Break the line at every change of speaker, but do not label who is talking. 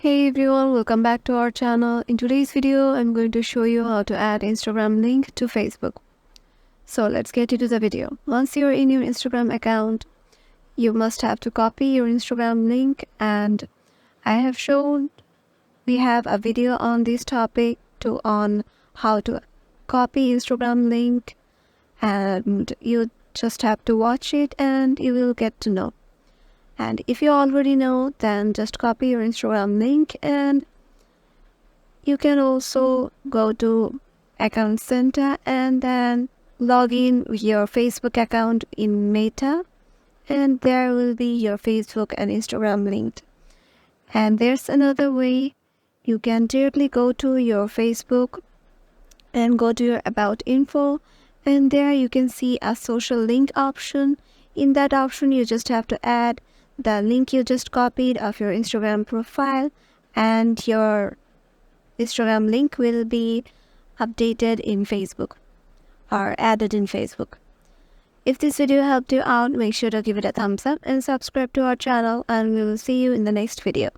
Hey everyone, welcome back to our channel. In today's video, I'm going to show you how to add Instagram link to Facebook. So let's get into the video. Once you're in your Instagram account, you must have to copy your Instagram link, and we have a video on this topic on how to copy Instagram link, and you just have to watch it and you will get to know. And if you already know, then just copy your Instagram link, and you can also go to Account Center and then log in with your Facebook account in Meta, and there will be your Facebook and Instagram linked. And there's another way. You can directly go to your Facebook and go to your About Info, and there you can see a social link option. In that option, you just have to add the link you just copied of your Instagram profile, and your Instagram link will be updated in Facebook or added in Facebook. If this video helped you out, make sure to give it a thumbs up and subscribe to our channel, and we will see you in the next video.